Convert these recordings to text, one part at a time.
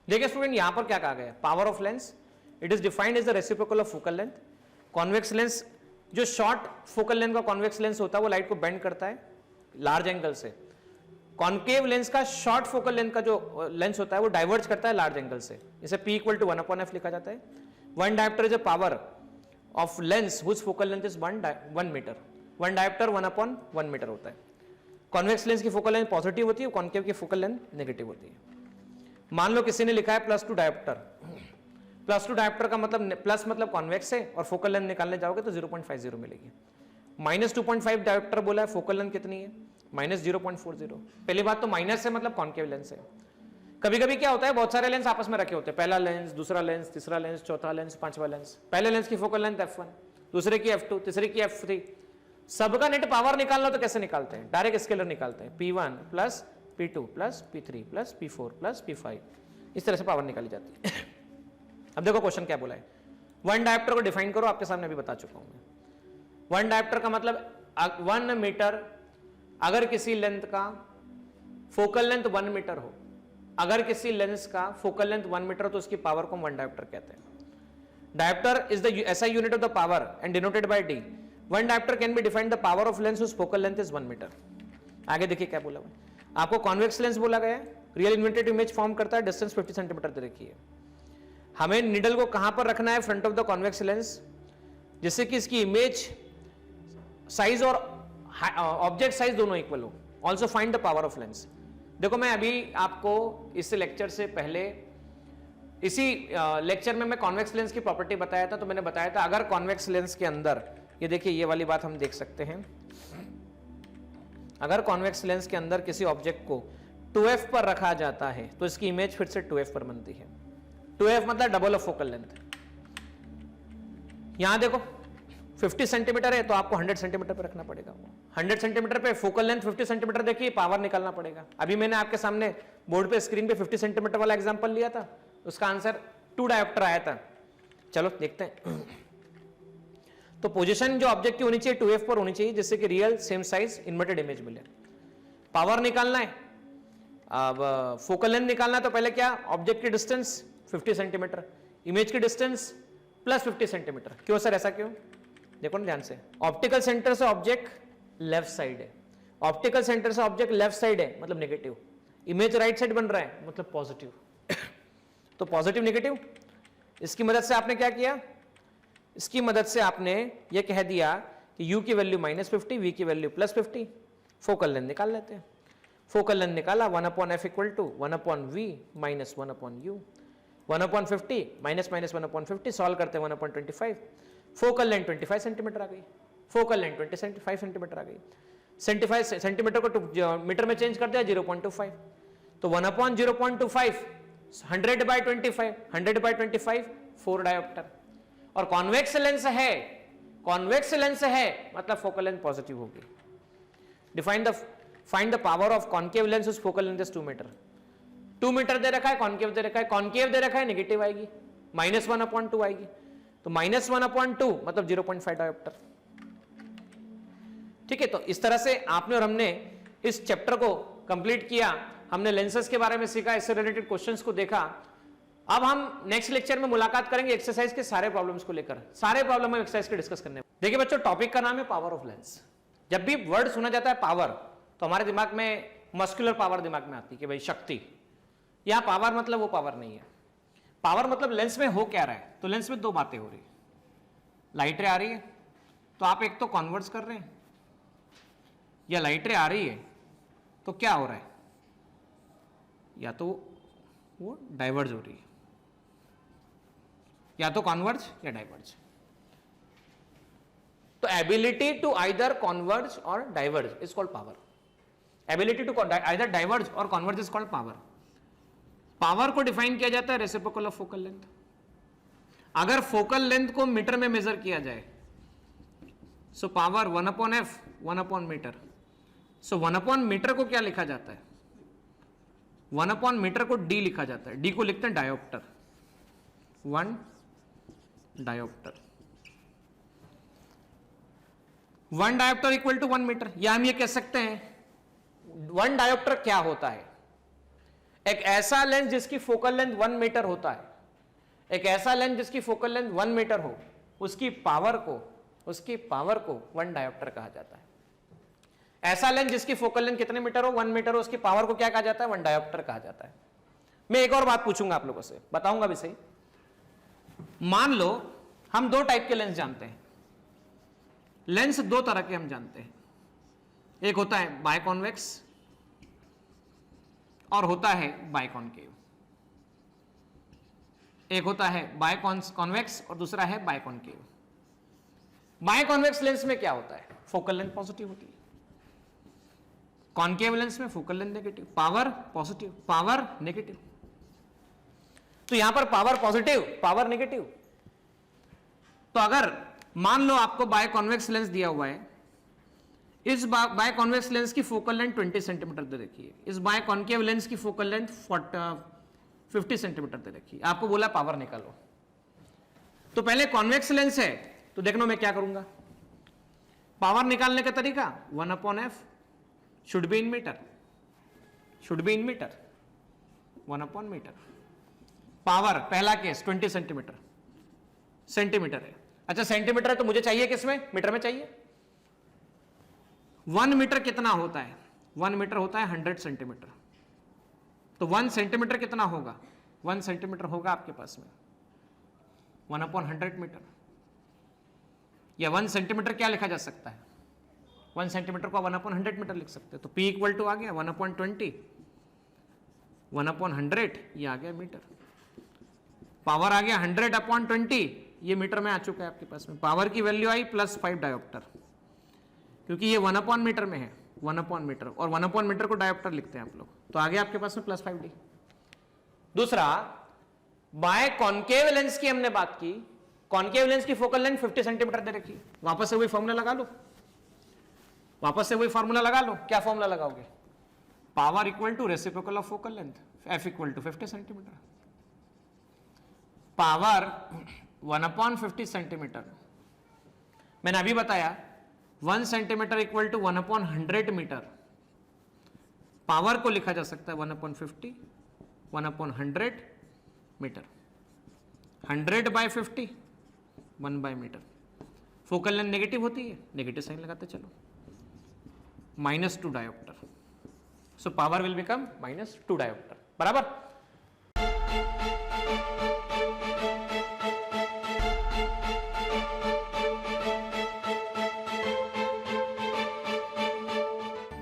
देखिए स्टूडेंट यहां पर क्या कहा गया, power of lens it is defined as the reciprocal of focal length. Convex lens, जो शॉर्ट फोकल लेंथ का कॉन्वेक्स लेंस होता है वो लाइट को बेंड करता है लार्ज एंगल से। कॉन्केव लेंस का शॉर्ट फोकल लेंथ का जो लेंस होता है वो डाइवर्ज करता है लार्ज एंगल से। इसे P = 1/f लिखा जाता है। One dioptre is a power of lens whose focal length is 1 metre. One dioptre 1/1 metre होता है। कॉन्वेक्स लेंस की फोकल लेंथ पॉजिटिव होती है, कॉन्केव की फोकल लेंथ नेगेटिव होती है। मान लो किसी ने लिखा है +2 डायोप्टर। +2 डायोप्टर का मतलब प्लस मतलब कॉन्वेक्स है और फोकल लेंथ निकालने जाओगे तो 0.50 मिलेगी। -2.5 डायोप्टर बोला है, फोकल लेंथ कितनी है -0.40। पहली बात तो माइनस है मतलब कॉन्केव लेंस है। कभी कभी क्या होता है, बहुत सारे लेंस आपस में रखे होते हैं, पहला लेंस, दूसरा लेंस, तीसरा लेंस, चौथा लेंस, पांचवा लेंस। पहले लेंस की फोकल लेंथ f1, दूसरे की f2, तीसरे की f3। सबका नेट पावर निकालना तो कैसे निकालते हैं, डायरेक्ट स्केलर निकालते हैं, P1 + P2 + P3 + P4 + P5, इस तरह से पावर निकाली जाती है। अब देखो क्वेश्चन क्या बोला है, वन डायोप्टर को डिफाइन करो, आपके सामने अभी बता चुका हूं मैं। वन डायोप्टर का मतलब 1 मीटर, अगर किसी लेंथ का फोकल लेंथ 1 मीटर हो, अगर किसी लेंस का फोकल लेंथ 1 मीटर तो उसकी पावर को वन डायोप्टर कहते हैं। Dioptre is the SI unit of the power and denoted by D। One dioptre can be defined the power of lens whose focal length is 1 metre. आगे देखिए क्या बोला हुआ, आपको कॉन्वेक्स लेंस बोला गया है, रियल इन्वेंटेड इमेज फॉर्म करता है, डिस्टेंस 50 सेंटीमीटर दे रखी है। हमें निडल को कहां पर रखना है, front of the convex lens, जिससे कि इसकी इमेज साइज और ऑब्जेक्ट साइज दोनों इक्वल हो। Also find the power of lens. देखो मैं अभी आपको इस लेक्चर से पहले इसी लेक्चर में मैं कॉन्वेक्स लेंस की प्रॉपर्टी बताया था, तो मैंने बताया था अगर कॉन्वेक्स लेंस के अंदर, ये देखिए ये वाली बात हम देख सकते हैं, अगर कॉन्वेक्स लेंस के अंदर किसी ऑब्जेक्ट को 2f पर रखा जाता है तो इसकी इमेज फिर से 2f पर बनती है। 2f मतलब डबल ऑफ फोकल लेंथ। यहां देखो 50 सेंटीमीटर है तो आपको 100 सेंटीमीटर पे रखना पड़ेगा। 100 सेंटीमीटर पे फोकल लेंथ 50 सेंटीमीटर देखिए, पावर निकालना पड़ेगा। अभी मैंने आपके सामने बोर्ड पे स्क्रीन पे 50 सेंटीमीटर वाला एग्जांपल लिया था, उसका आंसर 2 डायोप्टर आया था। चलो देखते हैं। तो पोजीशन जो ऑब्जेक्ट की होनी चाहिए 2f पर होनी चाहिए, जिससे कि real same size inverted image मिले। पावर निकालना है, अब फोकल लेंथ निकालना है, तो पहले क्या, ऑब्जेक्ट की डिस्टेंस 50 सेंटीमीटर, इमेज की डिस्टेंस +50 सेंटीमीटर। क्यों सर, ऐसा क्यों, देखो ना ध्यान से। ऑप्टिकल सेंटर से ऑब्जेक्ट लेफ्ट साइड है, ऑप्टिकल सेंटर से ऑब्जेक्ट लेफ्ट साइड है मतलब नेगेटिव, इमेज राइट साइड बन रहा है मतलब पॉजिटिव। तो पॉजिटिव नेगेटिव, इसकी मदद से आपने क्या किया, इसकी मदद से आपने ये कह दिया कि u की वैल्यू -50, v की वैल्यू +50। फोकल लेंथ निकाल लेते हैं। फोकल लेंथ निकाला, 1/f = 1/v - 1/u। 1/50 - 1/50 सॉल्व करते हैं 1/25। फोकल लेंथ 25 सेंटीमीटर आ गई, फोकल लेंथ 25 सेंटीमीटर आ गई। 75 सेंटीमीटर को मीटर में चेंज कर दिया 0.25, तो 1/0.25 100/25, 100/25 4 डायोप्टर। और कॉन्वेक्स लेंस है, कॉन्वेक्स लेंस है मतलब फोकल लेंथ पॉजिटिव होगी। Find the power of concave lens उस focal length is 2 metre. 2 metre दे रखा है, कॉन्केव दे रखा है, कॉन्केव दे रखा है नेगेटिव आएगी, -1/2 आएगी, तो -1/2 मतलब 0.5 डायोप्टर। ठीक है, तो इस तरह से आपने और हमने इस चैप्टर को कंप्लीट किया। हमने लेंसेज के बारे में सीखा, इससे रिलेटेड क्वेश्चंस को देखा। अब हम नेक्स्ट लेक्चर में मुलाकात करेंगे एक्सरसाइज के सारे प्रॉब्लम्स को लेकर, सारे प्रॉब्लम हम एक्सरसाइज के डिस्कस करने। देखिए बच्चों, टॉपिक का नाम है पावर ऑफ लेंस। जब भी वर्ड सुना जाता है पावर, तो हमारे दिमाग में मस्कुलर पावर दिमाग में आती है कि भाई शक्ति। यहां पावर मतलब वो पावर नहीं है। पावर मतलब लेंस में हो क्या रहा है, तो लेंस में 2 बातें हो रही है। लाइट रे आ रही है तो आप एक तो कन्वर्ट्स कर रहे हैं, या लाइट रे आ रही है तो क्या हो रहा है, या तो वो डाइवर्ज हो रही है, या तो कन्वर्ज या डाइवर्ज। तो एबिलिटी टू आइदर कन्वर्ज और diverge is called power. Ability to either diverge और converge is called power. Power को डिफाइन किया जाता है रेसिप्रोकल ऑफ फोकल लेंथ। अगर फोकल लेंथ को मीटर में मेजर किया जाए, सो पावर 1/f 1/मीटर। सो 1/मीटर को क्या लिखा जाता है, 1/मीटर को d लिखा जाता है। d को लिखते हैं dioptre, 1 dioptre. 1 dioptre equal to 1 metre. या हम ये कह सकते हैं 1 डायोप्टर क्या होता है, एक ऐसा लेंस जिसकी फोकल लेंथ 1 मीटर होता है, एक ऐसा लेंस जिसकी फोकल लेंथ 1 मीटर हो, उसकी पावर को 1 डायोप्टर कहा जाता है। ऐसा लेंस जिसकी फोकल लेंथ कितने मीटर हो, 1 मीटर हो, उसकी पावर को क्या कहा जाता है, 1 डायोप्टर कहा जाता है। मैं एक और बात पूछूंगा आप लोगों से, बताऊंगा भी सही। मान लो हम 2 टाइप के लेंस जानते हैं। लेंस 2 तरह के हम जानते हैं, एक होता है बायकॉन्वेक्स और होता है बायकॉन्केव। एक होता है बायकॉन्वेक्स और दूसरा है बायकॉन्केव। बायकॉन्वेक्स लेंस में क्या होता है, फोकल लेंथ पॉजिटिव होती है। कॉन्केव लेंस में focal length negative, power positive, power negative. तो यहां पर पावर पॉजिटिव, पावर नेगेटिव। तो अगर मान लो आपको बायकॉन्वेक्स लेंस दिया हुआ है, इस बायकॉन्वेक्स लेंस की फोकल लेंथ 20 सेंटीमीटर दे रखी है, इस बायकॉन्केव लेंस की फोकल लेंथ 50 सेंटीमीटर दे रखी है, आपको बोला पावर निकालो। तो पहले कॉन्वेक्स लेंस है, तो देखना मैं क्या करूंगा। पावर निकालने का तरीका 1/f should be in metre, 1/मीटर। पावर पहला केस 20 सेंटीमीटर है। अच्छा सेंटीमीटर है तो मुझे चाहिए किसमें, मीटर में चाहिए। 1 मीटर कितना होता है, 1 मीटर होता है 100 सेंटीमीटर। तो 1 सेंटीमीटर कितना होगा, 1 सेंटीमीटर होगा आपके पास में 1/100 मीटर। या 1 सेंटीमीटर क्या लिखा जा सकता है, 1 सेंटीमीटर को 1/100 मीटर लिख सकते हैं। तो P इक्वल टू आ गया 1/20, 1/100, ये आ गया मीटर। पावर आ गया 100/20, ये मीटर में आ चुका है आपके पास में। पावर की वैल्यू आई +5 डायोप्टर, क्योंकि ये 1/मीटर में है, 1/मीटर, और 1/मीटर को डायोप्टर लिखते हैं आप लोग। तो आ गया आपके पास में +5D। दूसरा बायकॉन्केव लेंस की हमने बात की। कॉन्केव लेंस की फोकल लेंथ 50 सेंटीमीटर दे रखी। वापस से वही फॉर्मूला लगा लो, क्या फॉर्मूला लगाओगे, power equal to reciprocal of focal length, F equal to 50 centimetre. Power 1/50 centimetre, मैंने अभी बताया 1 centimetre equal to 1/100 metre. Power को लिखा जा सकता है 1/50, 1/100 मीटर। 100/50 1/मीटर। फोकल लेंथ नेगेटिव होती है, नेगेटिव साइन लगाते चलो, -2 dioptre. So power will become -2 dioptre, बराबर।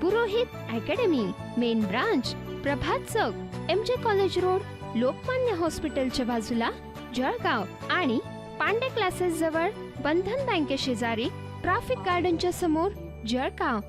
Purohit academy, main branch Prabhat Chowk, MJ college road, Lokmanya हॉस्पिटलच्या बाजूला, जळगाव, आणि पांडे क्लासेस जवळ, बंधन बँके शेजारी, ट्रॅफिक गार्डनच्या समोर, जळगाव।